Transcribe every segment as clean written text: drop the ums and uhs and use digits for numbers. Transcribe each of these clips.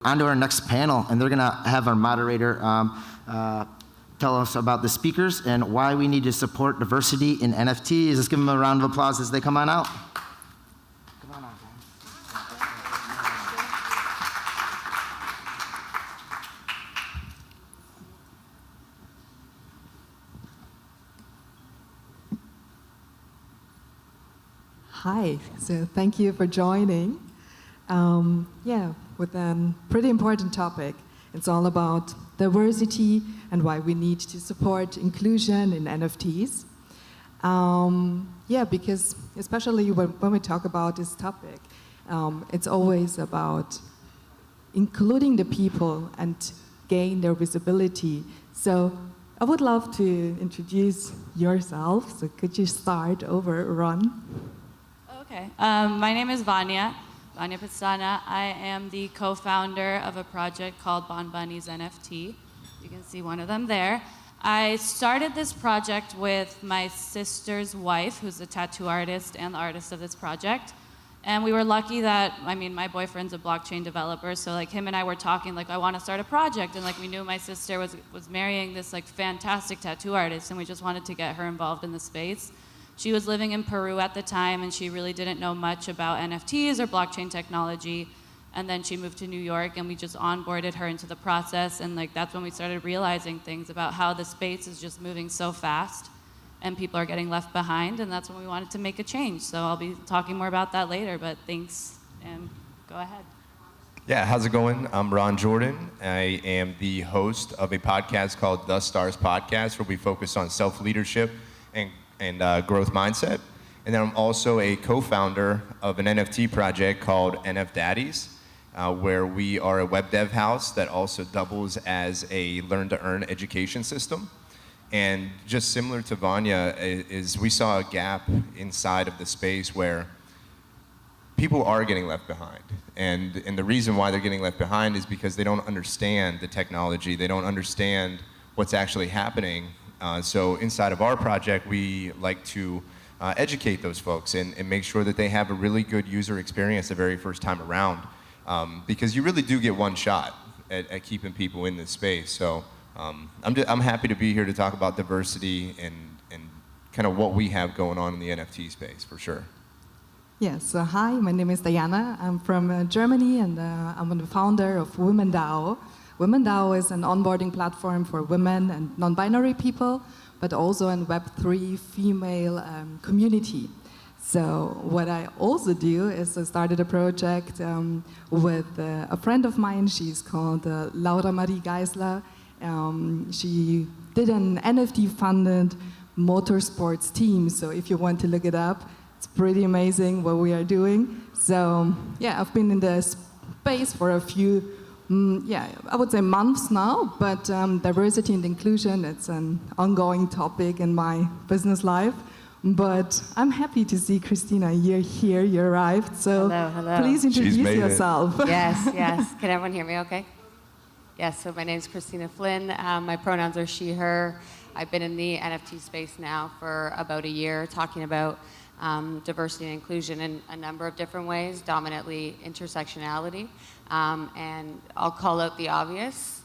On to our next panel, and they're gonna have our moderator tell us about the speakers and why we need to support diversity in NFTs. Let's give them a round of applause as they come on out. Come on out, guys. Hi, so thank you for joining. With a pretty important topic. It's all about diversity and why we need to support inclusion in NFTs. Because especially when we talk about this topic, it's always about including the people and gain their visibility. So I would love to introduce yourself. So could you start over, Ron? Okay, my name is Vanya Pestana. I am the co-founder of a project called Bon Bunny's NFT. You can see one of them there. I started this project with my sister's wife, who's a tattoo artist and the artist of this project. And we were lucky that, my boyfriend's a blockchain developer, so him and I were talking, I want to start a project, and we knew my sister was marrying this fantastic tattoo artist, and we just wanted to get her involved in the space. She was living in Peru at the time, and she really didn't know much about NFTs or blockchain technology. And then she moved to New York, and we just onboarded her into the process. And that's when we started realizing things about how the space is just moving so fast, and people are getting left behind. And that's when we wanted to make a change. So I'll be talking more about that later. But thanks, and go ahead. Yeah, how's it going? I'm Ron Jordan. I am the host of a podcast called The Stars Podcast, where we focus on self-leadership and growth mindset. And then I'm also a co-founder of an NFT project called NFTs, where we are a web dev house that also doubles as a learn-to-earn education system. And just similar to Vanya, is we saw a gap inside of the space where people are getting left behind. And the reason why they're getting left behind is because they don't understand the technology. They don't understand what's actually happening. So inside of our project, we like to educate those folks and make sure that they have a really good user experience the very first time around. Because you really do get one shot at keeping people in this space. So I'm happy to be here to talk about diversity and kind of what we have going on in the NFT space, for sure. Yes, so hi, my name is Dajana. I'm from Germany, and I'm the founder of WomenDAO. WomenDAO is an onboarding platform for women and non-binary people, but also a Web3 female community. So what I also do is I started a project with a friend of mine. She's called Laura Marie Geisler. She did an NFT-funded motorsports team. So if you want to look it up, it's pretty amazing what we are doing. So yeah, I've been in the space for a few I would say months now, but diversity and inclusion, it's an ongoing topic in my business life. But I'm happy to see Kristina, you're here, you arrived, so hello. Please introduce yourself. Yes. Can everyone hear me okay? Yes, so my name is Kristina Flynn. My pronouns are she, her. I've been in the NFT space now for about a year, talking about diversity and inclusion in a number of different ways, dominantly intersectionality. And I'll call out the obvious.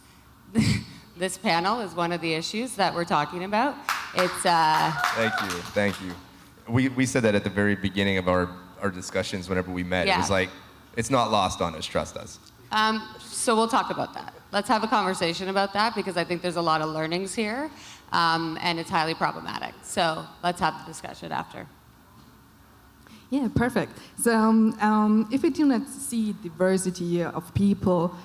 This panel is one of the issues that we're talking about. It's Thank you. We said that at the very beginning of our discussions whenever we met. Yeah. It was it's not lost on us, trust us. So we'll talk about that. Let's have a conversation about that, because I think there's a lot of learnings here, and it's highly problematic. So let's have the discussion after. Yeah, perfect. So if we do not see diversity of people,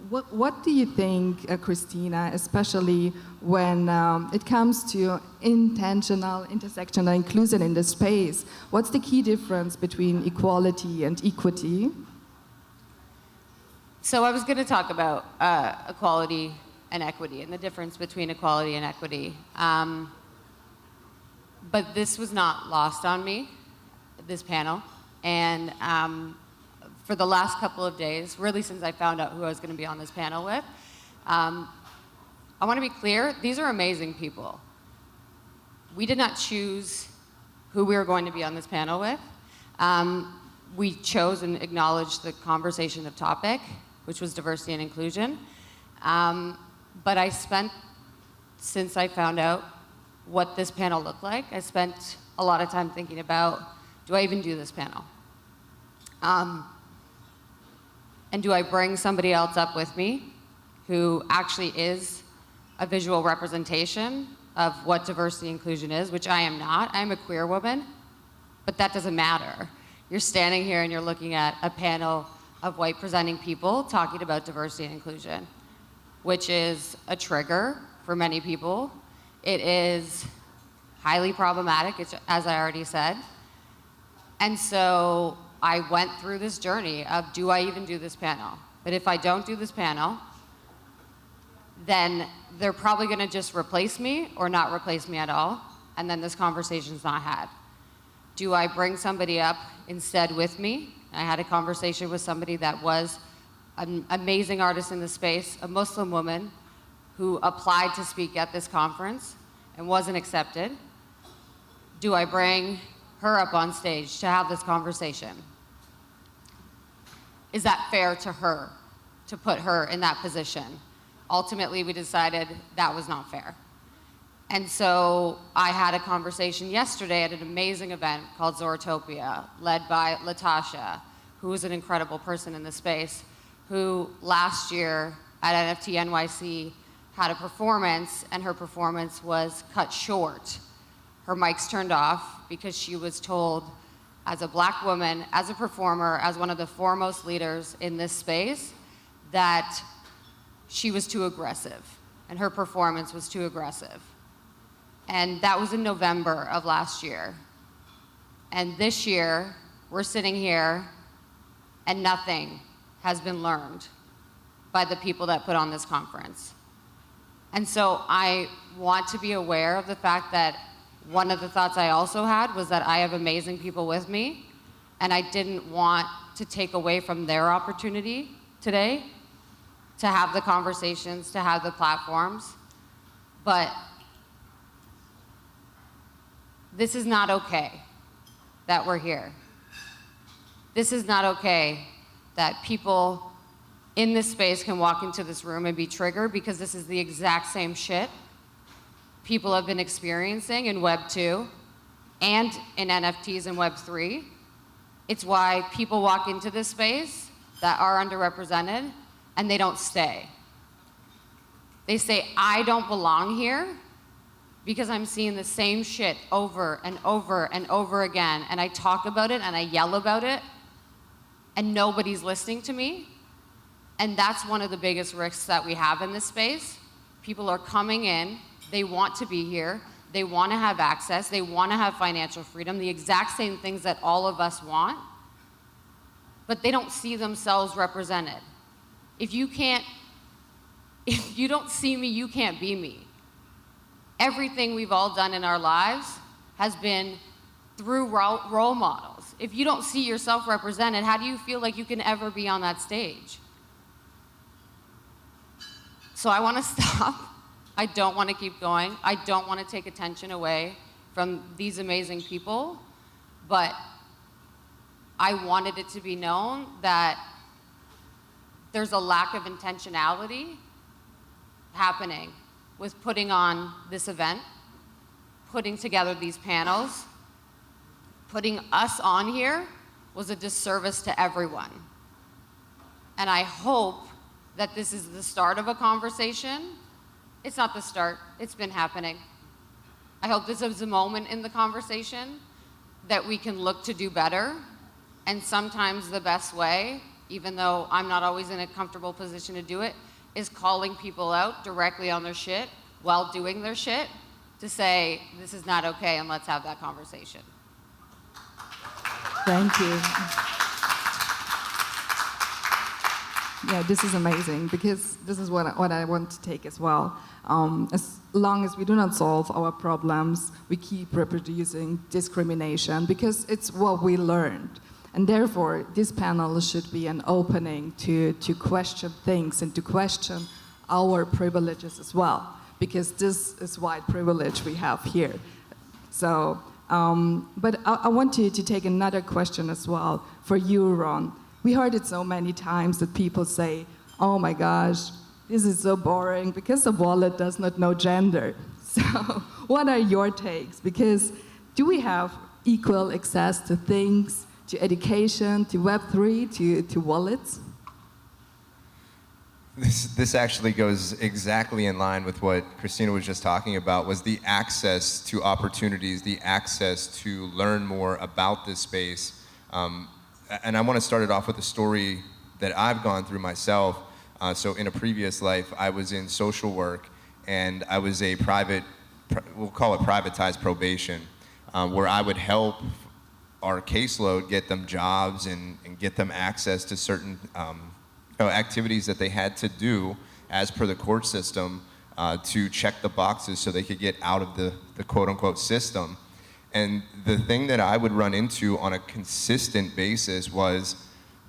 what do you think, Kristina, especially when it comes to intentional, intersectional inclusion in the space? What's the key difference between equality and equity? So I was going to talk about equality and equity and the difference between equality and equity. But this was not lost on me, this panel. And for the last couple of days, really since I found out who I was going to be on this panel with, I want to be clear, these are amazing people. We did not choose who we were going to be on this panel with. We chose and acknowledged the conversation of topic, which was diversity and inclusion. But I spent, since I found out what this panel looked like, I spent a lot of time thinking about, do I even do this panel? And do I bring somebody else up with me who actually is a visual representation of what diversity and inclusion is, which I am not. I'm a queer woman, but that doesn't matter. You're standing here and you're looking at a panel of white presenting people talking about diversity and inclusion, which is a trigger for many people. It is highly problematic, as I already said. And so I went through this journey of, do I even do this panel? But if I don't do this panel, then they're probably gonna just replace me or not replace me at all, and then this conversation's not had. Do I bring somebody up instead with me? I had a conversation with somebody that was an amazing artist in the space, a Muslim woman who applied to speak at this conference and wasn't accepted. Do I bring her up on stage to have this conversation? Is that fair to her, to put her in that position? Ultimately, we decided that was not fair. And so I had a conversation yesterday at an amazing event called Zoratopia, led by Latasha, who is an incredible person in the space, who last year at NFT.NYC had a performance, and her performance was cut short. Her mic's turned off because she was told, as a black woman, as a performer, as one of the foremost leaders in this space, that she was too aggressive, and her performance was too aggressive. And that was in November of last year. And this year, we're sitting here, and nothing has been learned by the people that put on this conference. And so I want to be aware of the fact that one of the thoughts I also had was that I have amazing people with me, and I didn't want to take away from their opportunity today to have the conversations, to have the platforms. But this is not okay that we're here. This is not okay that people in this space can walk into this room and be triggered, because this is the exact same shit people have been experiencing in Web 2 and in NFTs and Web 3. It's why people walk into this space that are underrepresented and they don't stay. They say, I don't belong here because I'm seeing the same shit over and over and over again, and I talk about it and I yell about it and nobody's listening to me. And that's one of the biggest risks that we have in this space. People are coming in, they want to be here, they want to have access, they want to have financial freedom, the exact same things that all of us want, but they don't see themselves represented. If you don't see me, you can't be me. Everything we've all done in our lives has been through role models. If you don't see yourself represented, how do you feel like you can ever be on that stage? So I want to stop. I don't want to keep going. I don't want to take attention away from these amazing people, but I wanted it to be known that there's a lack of intentionality happening with putting on this event, putting together these panels. Putting us on here was a disservice to everyone. And I hope that this is the start of a conversation. It's not the start, it's been happening. I hope this is a moment in the conversation that we can look to do better. And sometimes the best way, even though I'm not always in a comfortable position to do it, is calling people out directly on their shit while doing their shit to say, this is not okay, and let's have that conversation. Thank you. Yeah, this is amazing, because this is what I want to take as well. As long as we do not solve our problems, we keep reproducing discrimination, because it's what we learned. And therefore, this panel should be an opening to question things and to question our privileges as well, because this is white privilege we have here. So, but I want to take another question as well for you, Ron. we heard it so many times that people say, oh my gosh, this is so boring because a wallet does not know gender. So what are your takes? Because do we have equal access to things, to education, to Web3, to wallets? This actually goes exactly in line with what Kristina was just talking about, was the access to opportunities, the access to learn more about this space. And I want to start it off with a story that I've gone through myself. So in a previous life, I was in social work, and I was a we'll call it privatized probation, where I would help our caseload get them jobs and get them access to certain activities that they had to do as per the court system to check the boxes so they could get out of the quote-unquote system. And the thing that I would run into on a consistent basis was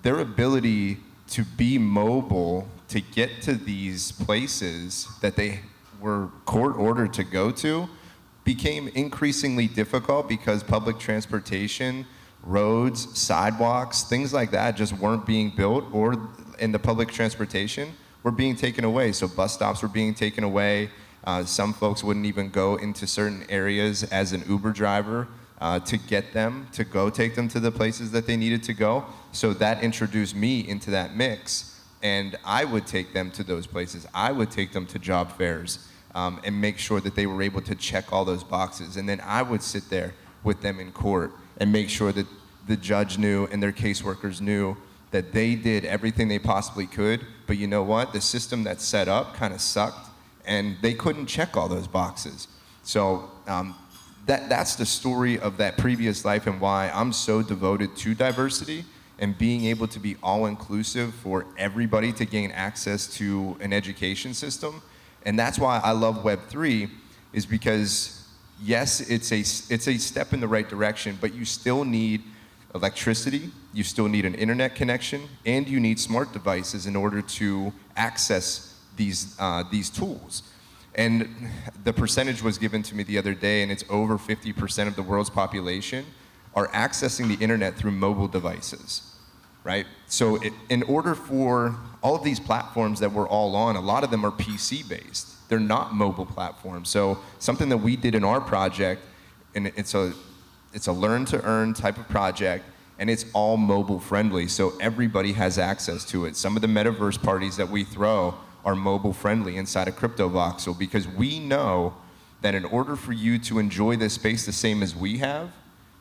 their ability to be mobile, to get to these places that they were court ordered to go to, became increasingly difficult because public transportation, roads, sidewalks, things like that just weren't being built, or in the public transportation were being taken away. So bus stops were being taken away. Some folks wouldn't even go into certain areas as an Uber driver to get them, to go take them to the places that they needed to go. So that introduced me into that mix, and I would take them to those places. I would take them to job fairs and make sure that they were able to check all those boxes. And then I would sit there with them in court and make sure that the judge knew and their caseworkers knew that they did everything they possibly could, but you know what? The system that's set up kind of sucked, and they couldn't check all those boxes. So that's the story of that previous life and why I'm so devoted to diversity and being able to be all-inclusive for everybody to gain access to an education system. And that's why I love Web3, is because, yes, it's a step in the right direction, but you still need electricity, you still need an internet connection, and you need smart devices in order to access these tools. And the percentage was given to me the other day, and it's over 50% of the world's population are accessing the internet through mobile devices, right? So in order for all of these platforms that we're all on, a lot of them are PC-based. They're not mobile platforms. So something that we did in our project, and it's a learn-to-earn type of project, and it's all mobile friendly, so everybody has access to it. Some of the metaverse parties that we throw are mobile friendly inside of CryptoVoxel, because we know that in order for you to enjoy this space the same as we have,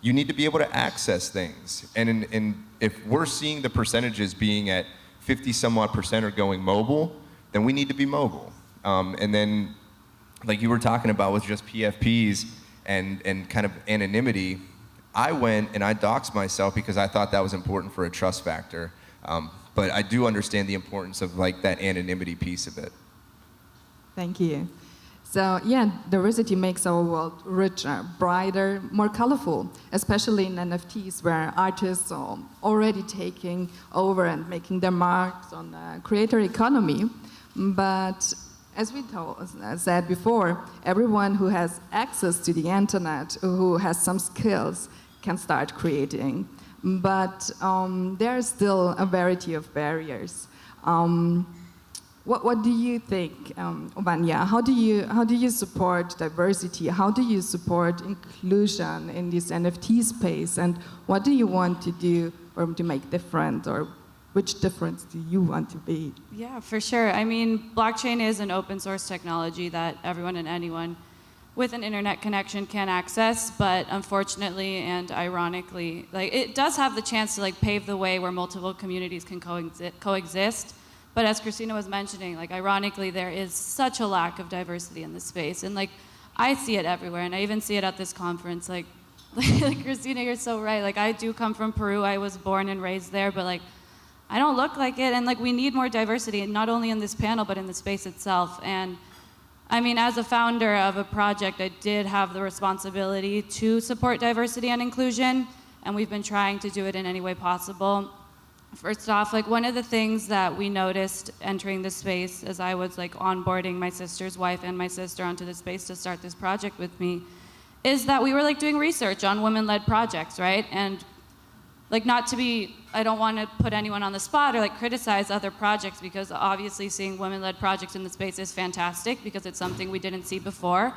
you need to be able to access things. And if we're seeing the percentages being at 50 some odd percent are going mobile, then we need to be mobile. And then, like you were talking about with just PFPs and kind of anonymity, I went and I doxed myself because I thought that was important for a trust factor. But I do understand the importance of like that anonymity piece of it. Thank you. So yeah, diversity makes our world richer, brighter, more colorful, especially in NFTs, where artists are already taking over and making their marks on the creator economy. But as we said before, everyone who has access to the internet, who has some skills, can start creating. But there is still a variety of barriers. What do you think, Vanya? How do you support diversity? How do you support inclusion in this NFT space? And what do you want to do or to make different, or which difference do you want to be? Yeah, for sure. I mean, blockchain is an open source technology that everyone and anyone with an internet connection can access, but unfortunately and ironically, like, it does have the chance to like pave the way where multiple communities can coexist. But as Kristina was mentioning, like, ironically, there is such a lack of diversity in this space. And like, I see it everywhere, and I even see it at this conference. Like Kristina, you're so right. Like, I do come from Peru. I was born and raised there, but like, I don't look like it. And like, we need more diversity, not only in this panel, but in the space itself. And I mean, as a founder of a project, I did have the responsibility to support diversity and inclusion, and we've been trying to do it in any way possible. First off, like, one of the things that we noticed entering the space as I was like onboarding my sister's wife and my sister onto the space to start this project with me is that we were like doing research on women-led projects, right? And like not to be, I don't want to put anyone on the spot or like criticize other projects, because obviously seeing women-led projects in the space is fantastic because it's something we didn't see before.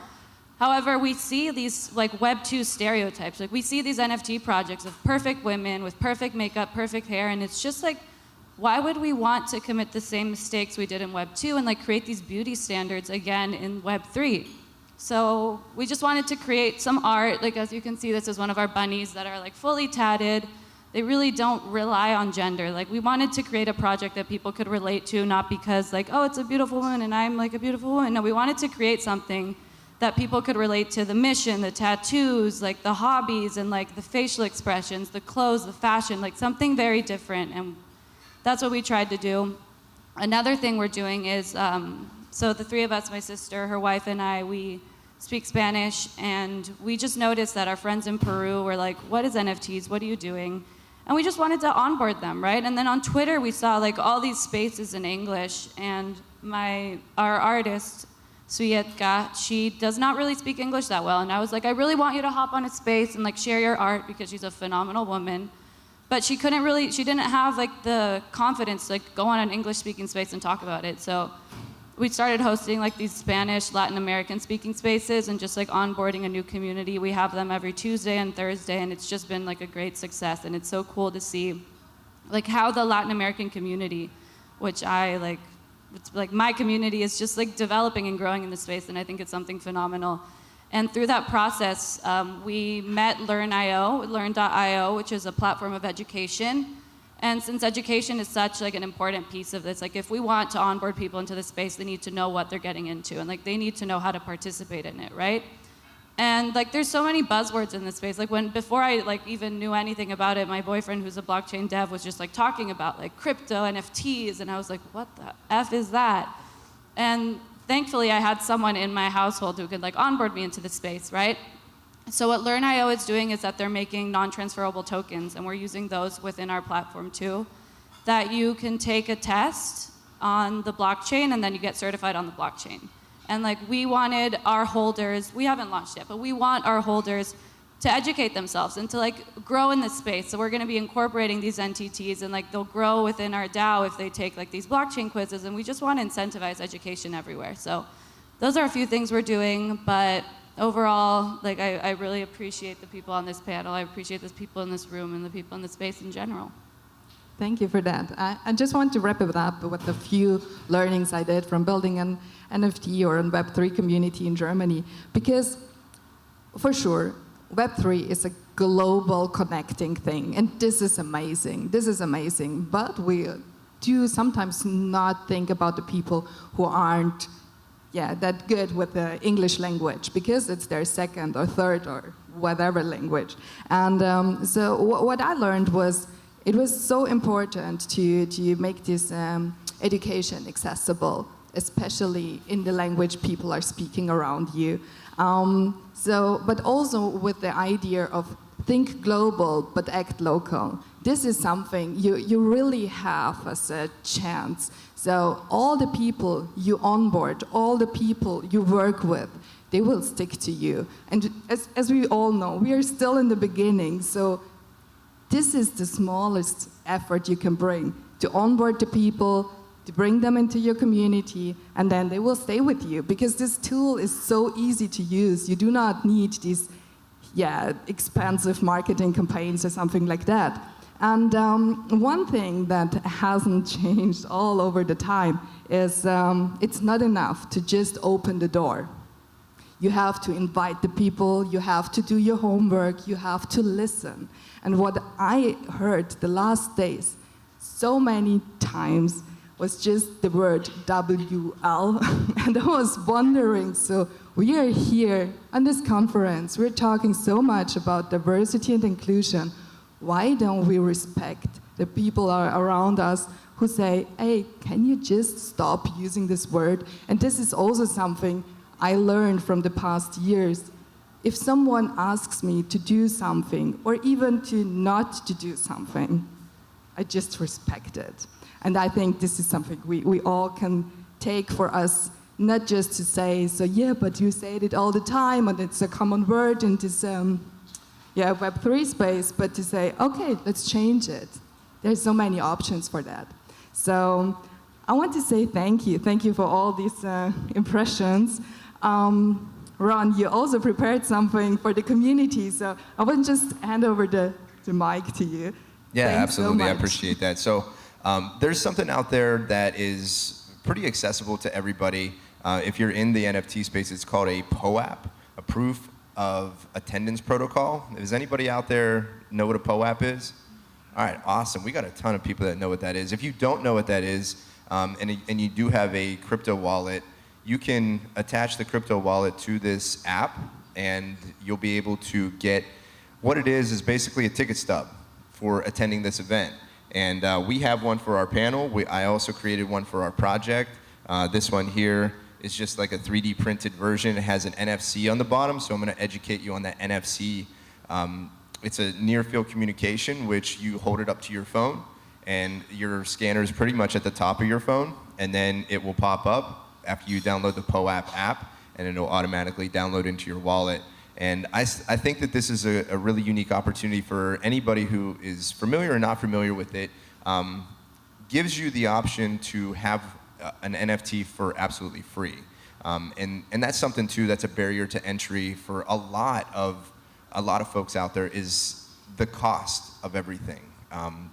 However, we see these like Web 2 stereotypes. Like we see these NFT projects of perfect women with perfect makeup, perfect hair, and it's just like, why would we want to commit the same mistakes we did in Web 2 and like create these beauty standards again in Web 3? So we just wanted to create some art. Like as you can see, this is one of our bunnies that are like fully tatted. They really don't rely on gender. Like we wanted to create a project that people could relate to, not because like, oh, it's a beautiful woman and I'm like a beautiful woman. No, we wanted to create something that people could relate to: the mission, the tattoos, like the hobbies, and like the facial expressions, the clothes, the fashion, like something very different. And that's what we tried to do. Another thing we're doing is, so the three of us, my sister, her wife, and I, we speak Spanish, and we just noticed that our friends in Peru were like, what is NFTs? What are you doing? And we just wanted to onboard them, right? And then on Twitter, we saw like all these spaces in English, and our artist, Suyetka, she does not really speak English that well. And I was like, I really want you to hop on a space and like share your art, because she's a phenomenal woman. But she didn't have like the confidence to like go on an English speaking space and talk about it. So we started hosting like these Spanish, Latin American speaking spaces and just like onboarding a new community. We have them every Tuesday and Thursday, and it's just been like a great success. And it's so cool to see like how the Latin American community, which it's like my community, is just like developing and growing in this space, and I think it's something phenomenal. And through that process, we met Learn.io, which is a platform of education. And since education is such like an important piece of this, like if we want to onboard people into the space, they need to know what they're getting into, and like they need to know how to participate in it, right? And like there's so many buzzwords in this space. Like before I like even knew anything about it, my boyfriend, who's a blockchain dev, was just like talking about like crypto, NFTs, and I was like, what the F is that? And thankfully I had someone in my household who could like onboard me into the space, right? So what Learn.io is doing is that they're making non-transferable tokens, and we're using those within our platform too, that you can take a test on the blockchain and then you get certified on the blockchain. And like we wanted our holders, we haven't launched yet, but we want our holders to educate themselves and to like grow in this space. So we're gonna be incorporating these entities, and like they'll grow within our DAO if they take like these blockchain quizzes, and we just wanna incentivize education everywhere. So those are a few things we're doing, but overall, like I really appreciate the people on this panel. I appreciate the people in this room and the people in the space in general. Thank you for that. I just want to wrap it up with a few learnings I did from building an NFT or a Web3 community in Germany. Because for sure, Web3 is a global connecting thing, and this is amazing. This is amazing. But we do sometimes not think about the people who aren't that good with the English language, because it's their second or third or whatever language. And so what I learned was, it was so important to make this education accessible, especially in the language people are speaking around you. But also with the idea of think global but act local. This is something you really have as a chance. So all the people you onboard, all the people you work with, they will stick to you. And as we all know, we are still in the beginning, so this is the smallest effort you can bring, to onboard the people, to bring them into your community, and then they will stay with you, because this tool is so easy to use. You do not need these expensive marketing campaigns or something like that. And one thing that hasn't changed all over the time is it's not enough to just open the door. You have to invite the people, you have to do your homework, you have to listen. And what I heard the last days so many times was just the word WL. And I was wondering, so we are here on this conference, we're talking so much about diversity and inclusion. Why don't we respect the people around us who say, hey, can you just stop using this word? And this is also something I learned from the past years. If someone asks me to do something, or even to not to do something, I just respect it. And I think this is something we all can take for us, not just to say, so yeah, but you say it all the time, and it's a common word, and it's Web3 space, but to say, okay, let's change it. There's so many options for that. So I want to say thank you. Thank you for all these impressions. Ron, you also prepared something for the community, so I want to just hand over the mic to you. Yeah, Thanks absolutely. so I much. appreciate that. So there's something out there that is pretty accessible to everybody. If you're in the NFT space, it's called a POAP, a Proof of Attendance Protocol. Does anybody out there know what a POAP is? All right, awesome. We got a ton of people that know what that is. If you don't know what that is, and you do have a crypto wallet, you can attach the crypto wallet to this app, and you'll be able to get, what it is basically a ticket stub for attending this event. And we have one for our panel. I also created one for our project. This one here is just like a 3D printed version. It has an NFC on the bottom, so I'm gonna educate you on that NFC. It's a near field communication, which you hold it up to your phone, and your scanner is pretty much at the top of your phone, and then it will pop up after you download the POAP app, and it'll automatically download into your wallet. And I think that this is a really unique opportunity for anybody who is familiar or not familiar with it. Gives you the option to have an NFT for absolutely free. And that's something too, that's a barrier to entry for a lot of folks out there, is the cost of everything.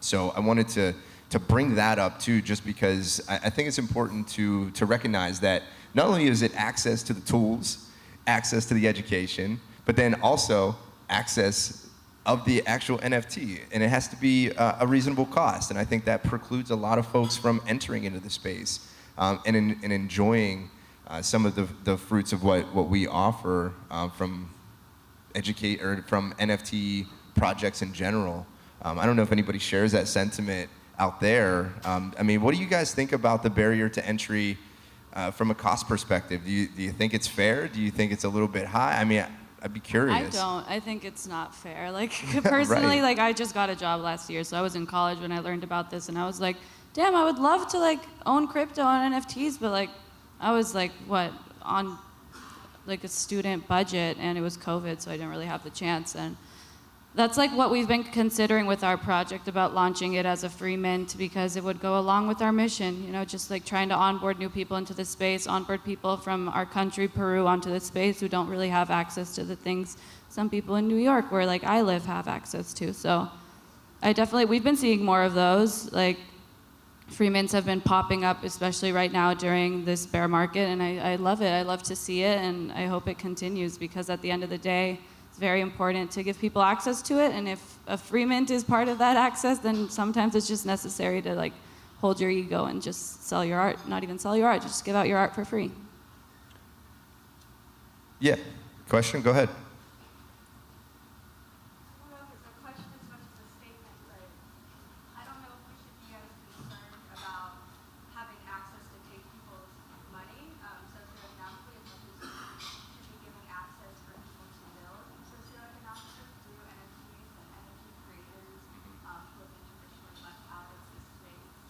So I wanted to bring that up too, just because I think it's important to recognize that not only is it access to the tools, access to the education, but then also access of the actual NFT, and it has to be a reasonable cost. And I think that precludes a lot of folks from entering into the space and enjoying some of the fruits of what we offer from NFT projects in general. I don't know if anybody shares that sentiment out there. I mean, what do you guys think about the barrier to entry from a cost perspective? Do you think it's fair? Do you think it's a little bit high? I mean, I'd be curious. I don't. I think it's not fair. Like, personally, Right. like, I just got a job last year, so I was in college when I learned about this, and I was like, damn, I would love to, like, own crypto and NFTs, but, like, I was, like, on, like, a student budget, and it was COVID, so I didn't really have the chance, and that's, like, what we've been considering with our project about launching it as a free mint, because it would go along with our mission, you know, just, like, trying to onboard new people into the space, onboard people from our country, Peru, onto the space who don't really have access to the things some people in New York, where, like, I live, have access to. So we've been seeing more of those. Like, free mints have been popping up, especially right now during this bear market, and I love it. I love to see it, and I hope it continues, because at the end of the day, it's very important to give people access to it, and if a free mint is part of that access, then sometimes it's just necessary to, like, hold your ego and just sell your art. Not even sell your art, just give out your art for free. Yeah, question, go ahead.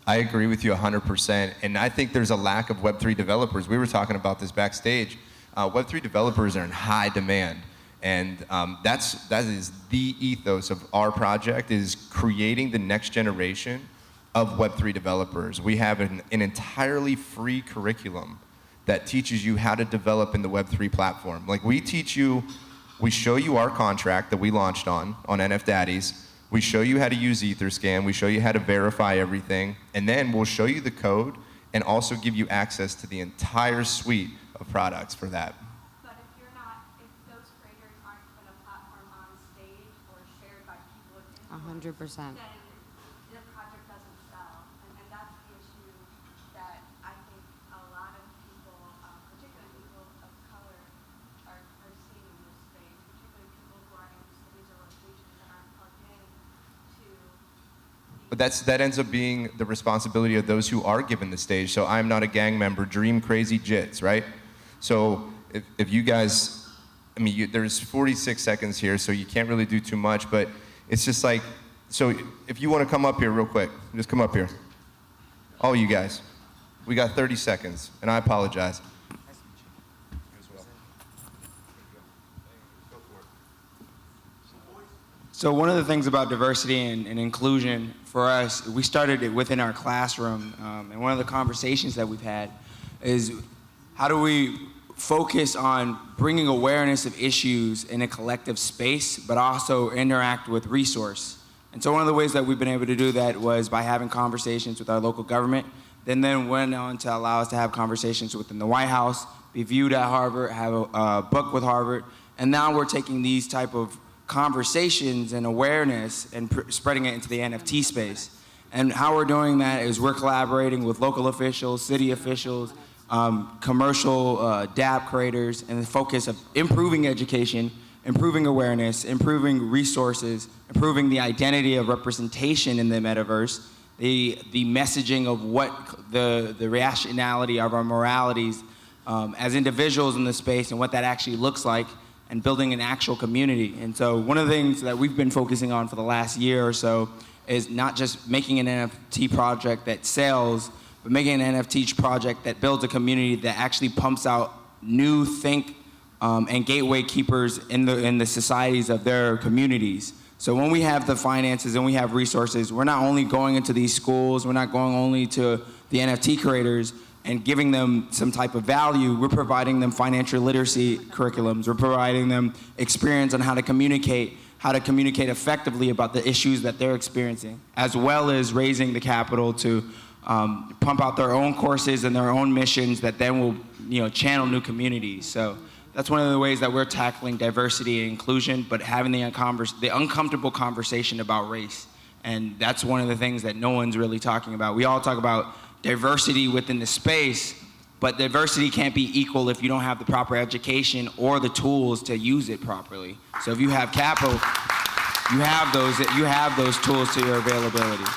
I agree with you 100%, and I think there's a lack of Web3 developers. We were talking about this backstage. Web3 developers are in high demand, and that is the ethos of our project, is creating the next generation of Web3 developers. We have an entirely free curriculum that teaches you how to develop in the Web3 platform. Like, we show you our contract that we launched on NFDaddies. We show you how to use Etherscan, we show you how to verify everything, and then we'll show you the code and also give you access to the entire suite of products for that. But if those creators aren't put a platform on stage or shared by people with influence, 100%. then the project doesn't sell. And that's the issue that I think a lot of people, particularly people of color, are seeing in this space, particularly people who are in cities or locations that aren't plugged in to. But that ends up being the responsibility of those who are given the stage. So I'm not a gang member, dream crazy jits, right? So if you guys, I mean, there's 46 seconds here, so you can't really do too much, but it's just like, so if you want to come up here real quick, just come up here. All you guys. We got 30 seconds, and I apologize. So one of the things about diversity and inclusion for us, we started it within our classroom, and one of the conversations that we've had is how do we focus on bringing awareness of issues in a collective space, but also interact with resource. And so one of the ways that we've been able to do that was by having conversations with our local government, then went on to allow us to have conversations within the White House, be viewed at Harvard, have a book with Harvard, and now we're taking these type of conversations and awareness and spreading it into the NFT space. And how we're doing that is we're collaborating with local officials, city officials, commercial dApp creators, and the focus of improving education, improving awareness, improving resources, improving the identity of representation in the metaverse, the messaging of what the rationality of our moralities as individuals in the space and what that actually looks like, and building an actual community. And so one of the things that we've been focusing on for the last year or so is not just making an NFT project that sells, but making an NFT project that builds a community that actually pumps out new and gateway keepers in the societies of their communities. So when we have the finances and we have resources, we're not only going into these schools, we're not going only to the NFT creators and giving them some type of value, we're providing them financial literacy curriculums, we're providing them experience on how to communicate effectively about the issues that they're experiencing, as well as raising the capital to pump out their own courses and their own missions that then will channel new communities. So that's one of the ways that we're tackling diversity and inclusion, but having the uncomfortable conversation about race. And that's one of the things that no one's really talking about. We all talk about diversity within the space, but diversity can't be equal if you don't have the proper education or the tools to use it properly. So if you have capital, you have those tools to your availability.